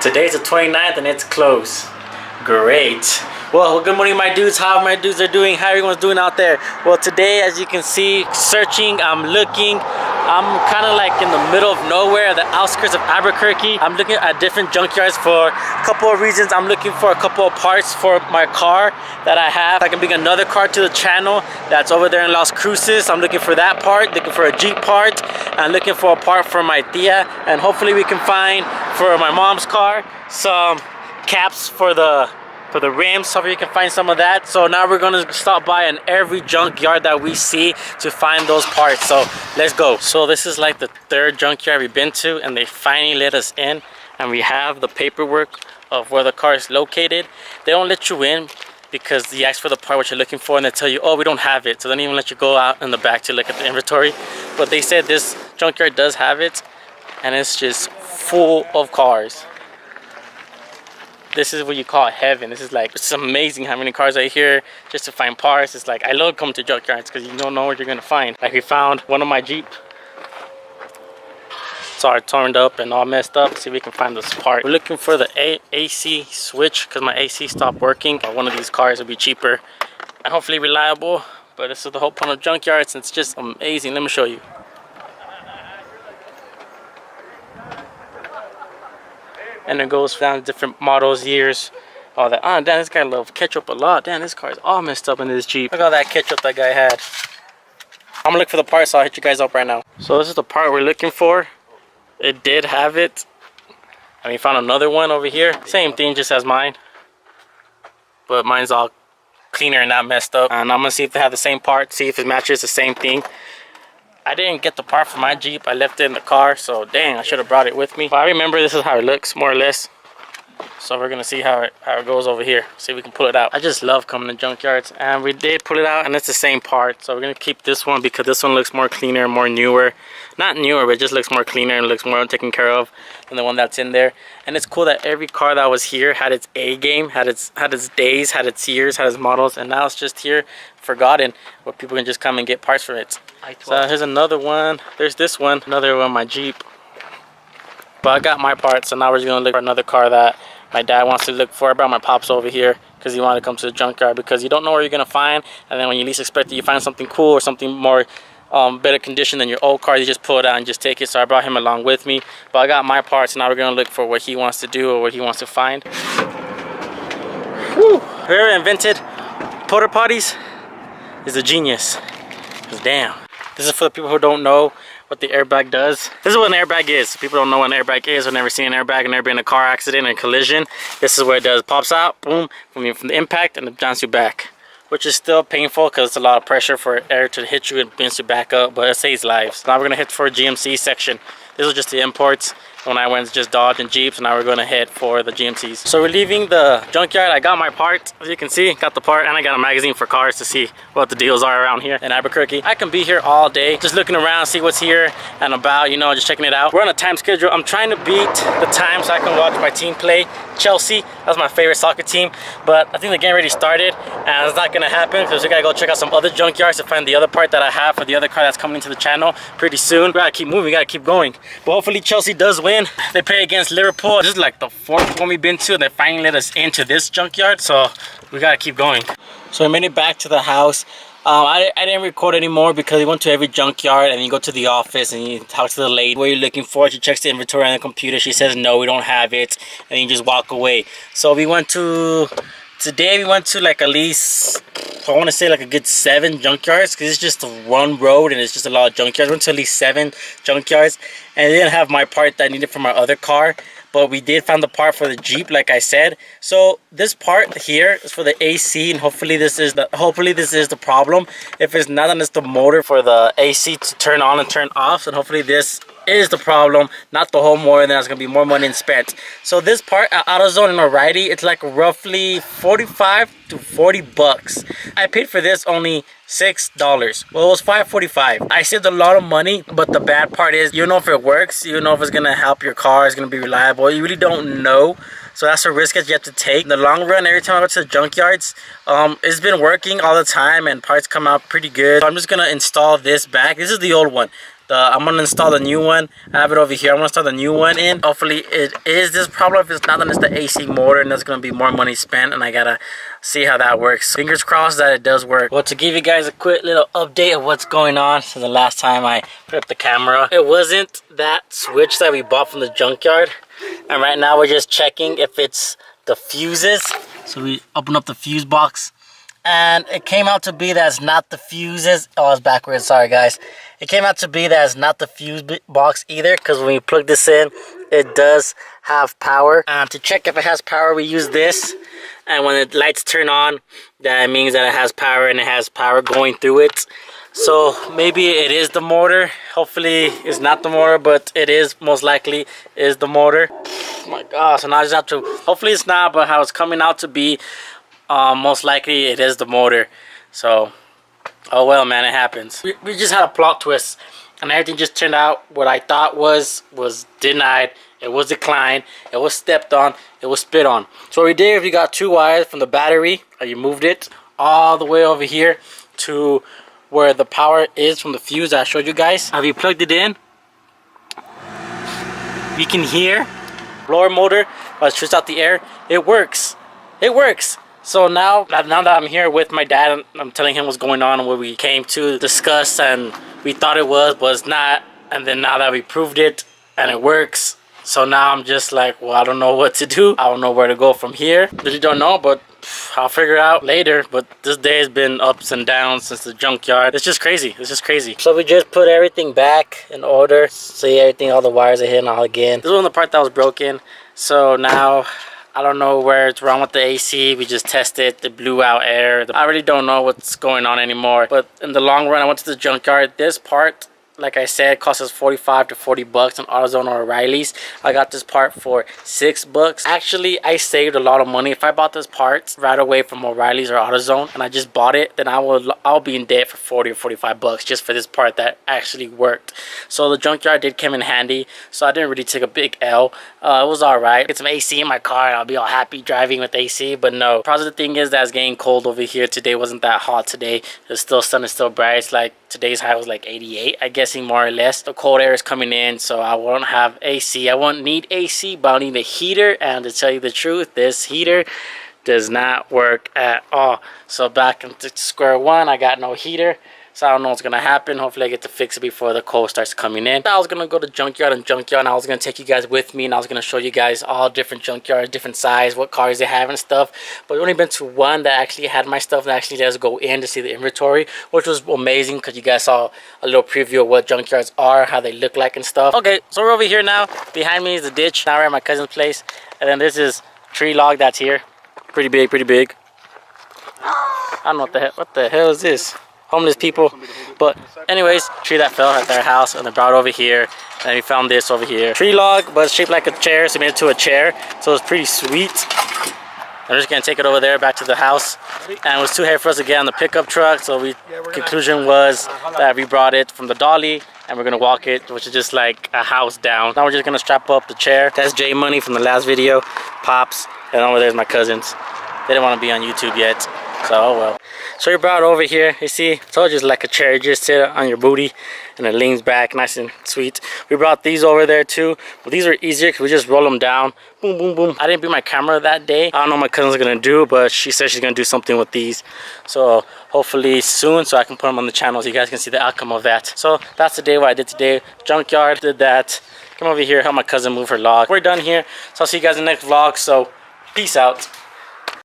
Today's the 29th and it's closed. Great. Well, good morning, my dudes. How my dudes are doing? How everyone's doing out there? Well, today, as you can see, searching, I'm looking. I'm kind of like in the middle of nowhere, the outskirts of Albuquerque. I'm looking at different junkyards for a couple of reasons. I'm looking for a couple of parts for my car that I have. I can bring another car to the channel that's over there in Las Cruces. I'm looking for that part, looking for a Jeep part. I'm looking for a part for my tia, and hopefully we can find for my mom's car some caps for the rims, so you can find some of that. So now we're gonna stop by in every junkyard that we see to find those parts. So let's go. So this is like the third junkyard we've been to, and they finally let us in, and we have the paperwork of where the car is located. They don't let you in because you ask for the part what you're looking for, and they tell you, oh, we don't have it. So they don't even let you go out in the back to look at the inventory. But they said this junkyard does have it, and it's just full of cars. This is what you call heaven. This is like, it's amazing how many cars are here just to find parts. It's like, I love coming to junkyards because you don't know what you're gonna find. Like we found one of my Jeep. It's all torn up and all messed up. See if we can find this part. We're looking for the AC switch because my AC stopped working. One of these cars will be cheaper and hopefully reliable. But this is the whole point of junkyards, and it's just amazing. Let me show you. And it goes down different models, years, all that. Damn, this guy loves ketchup a lot. Damn, this car is all messed up in this Jeep. Look at all that ketchup that guy had. I'm gonna look for the part, so I'll hit you guys up right now. So this is the part we're looking for. It did have it. And we found another one over here. Same thing, just as mine. But mine's all cleaner and not messed up. And I'm gonna see if they have the same part, see if it matches the same thing. I didn't get the part for my Jeep. I left it in the car, so dang, I should have brought it with me. But I remember this is how it looks, more or less. So we're gonna see how it goes over here. See if we can pull it out. I just love coming to junkyards, and we did pull it out, and it's the same part. So we're gonna keep this one because this one looks more cleaner, more newer. Not newer, but it just looks more cleaner and looks more taken care of than the one that's in there. And it's cool that every car that was here had its A game, had its days, had its years, had its models, and now it's just here, forgotten, where people can just come and get parts for it. So here's another one. There's this one, another one, my Jeep. But I got my part, so now we're just gonna look for another car that my dad wants to look for. I brought my pops over here because he wanted to come to the junkyard, because you don't know where you're gonna find, and then when you least expect it, you find something cool or something more better condition than your old car. You just pull it out and just take it. So I brought him along with me. But I got my parts, and now we're gonna look for what he wants to do or what he wants to find. Whew. Whoever invented porta potties is a genius. Because damn. This is for the people who don't know what the airbag does. This is what an airbag is. People don't know what an airbag is, or never seen an airbag, and never been in a car accident and collision. This is what it does. Pops out, boom, from the impact, and it bounces you back. Which is still painful because it's a lot of pressure for air to hit you and bounce you back up, but it saves lives. Now we're gonna hit for a GMC section. This was just the imports. When I went, just Dodge and Jeeps, and now we're gonna head for the GMCs. So we're leaving the junkyard. I got my part, as you can see, got the part, and I got a magazine for cars to see what the deals are around here in Albuquerque. I can be here all day, just looking around, see what's here and about, you know, just checking it out. We're on a time schedule. I'm trying to beat the time so I can watch my team play. Chelsea, that's my favorite soccer team, but I think the game already started, and it's not gonna happen because we gotta go check out some other junkyards to find the other part that I have for the other car that's coming into the channel pretty soon. We gotta keep moving, we gotta keep going. But hopefully Chelsea does win. They play against Liverpool. This is like the fourth one we've been to, and they finally let us into this junkyard, so we gotta keep going. So I made it back to the house. I didn't record anymore because we went to every junkyard, and you go to the office and you talk to the lady what you're looking for. She checks the inventory on the computer. She says no, we don't have it, and you just walk away. So we went to today. We went to like at least, I want to say like a good 7 junkyards, because it's just one road and it's just a lot of junkyards. We went to at least 7 junkyards, and they didn't have my part that I needed for my other car. But we did find the part for the Jeep, like I said. So this part here is for the AC, and hopefully this is the problem. If it's not, then it's the motor for the AC to turn on and turn off. And hopefully this is the problem, not the whole motor, and then it's gonna be more money spent. So this part at AutoZone in O'Reilly, it's like roughly 45 to 40 bucks. I paid for this only $6. Well, it was $5.45. I saved a lot of money, but the bad part is you don't know if it works, you don't know if it's gonna help your car, it's gonna be reliable. You really don't know. So that's a risk that you have to take. In the long run, every time I go to the junkyards, it's been working all the time and parts come out pretty good. So I'm just gonna install this back. This is the old one. I'm gonna install the new one. I have it over here. I'm gonna install the new one in. Hopefully it is this problem. If it's not, then it's the AC motor, and there's gonna be more money spent, and I gotta see how that works. Fingers crossed that it does work. Well, to give you guys a quick little update of what's going on since the last time I put up the camera, it wasn't that switch that we bought from the junkyard, and right now we're just checking if it's the fuses. So we open up the fuse box, and it came out to be that it's not the fuses. Oh, it's backwards, sorry guys. It came out to be that it's not the fuse box either, because when you plug this in, it does have power. To check if it has power, we use this, and when the lights turn on, that means that it has power, and it has power going through it. So maybe it is the motor. Hopefully it's not the motor, but it is, most likely is the motor. Oh my gosh, so now I just have to, hopefully it's not, but how it's coming out to be, most likely it is the motor. So oh well, man, it happens. We just had a plot twist, and everything just turned out what I thought was denied. It was declined, it was stepped on, it was spit on. So what we did, we got 2 wires from the battery, and you moved it all the way over here to where the power is from the fuse that I showed you guys. Have you plugged it in? You can hear blower motor while it shoots out the air. It works. It works. So now that I'm here with my dad, and I'm telling him what's going on and what we came to discuss, and we thought it was, but it's not. And then now that we proved it and it works, so now I'm just like, well, I don't know what to do. I don't know where to go from here. Really don't know, but I'll figure it out later. But this day has been ups and downs since the junkyard. It's just crazy. It's just crazy. So we just put everything back in order. See everything, all the wires are hitting all again. This was the part that was broken. So now I don't know where it's wrong with the AC. We just tested. It blew out air. I really don't know what's going on anymore. But in the long run, I went to the junkyard. This part, like I said, cost us 45 to 40 bucks on AutoZone or O'Reilly's. I got this part for 6 bucks. Actually, I saved a lot of money. If I bought this part right away from O'Reilly's or AutoZone and I just bought it, then I'll be in debt for 40 or 45 bucks just for this part that actually worked. So the junkyard did come in handy, so I didn't really take a big L. It was alright. Get some AC in my car and I'll be all happy driving with AC, but no. Positive thing is that it's getting cold over here. Today wasn't that hot today. The sun is still bright. It's like today's high was like 88, I guessing, more or less. The cold air is coming in, so I won't have AC. I won't need AC, but I'll need a heater. And to tell you the truth, this heater does not work at all. So back into square one, I got no heater. So I don't know what's gonna happen. Hopefully I get to fix it before the cold starts coming in. I was gonna go to junkyard, and I was gonna take you guys with me, and I was gonna show you guys all different junkyards, different size, what cars they have and stuff. But we've only been to one that actually had my stuff that actually does go in to see the inventory, which was amazing because you guys saw a little preview of what junkyards are, how they look like and stuff. Okay, so we're over here now. Behind me is the ditch. Now we're at my cousin's place, and then this is tree log that's here. Pretty big, pretty big. I don't know what the hell is this? Homeless people. But anyways, tree that fell at their house, and they brought it over here, and we found this over here. Tree log, but it's shaped like a chair, so we made it to a chair, so it's pretty sweet. I'm just gonna take it over there back to the house, and it was too heavy for us to get on the pickup truck, so conclusion was that we brought it from the dolly, and we're gonna walk it, which is just like a house down. Now we're just gonna strap up the chair. That's J Money from the last video, Pops, and over there's my cousins. They didn't want to be on YouTube yet, so oh well. So we brought it over here. You see, it's all just like a chair. You just sit on your booty and it leans back nice and sweet. We brought these over there too, but these are easier because we just roll them down. Boom, boom, boom. I didn't bring my camera that day. I don't know what my cousin's gonna do, but she said she's gonna do something with these. So hopefully soon, so I can put them on the channel so you guys can see the outcome of that. So that's the day what I did today. Junkyard, did that. Come over here, help my cousin move her log. We're done here, so I'll see you guys in the next vlog. So peace out.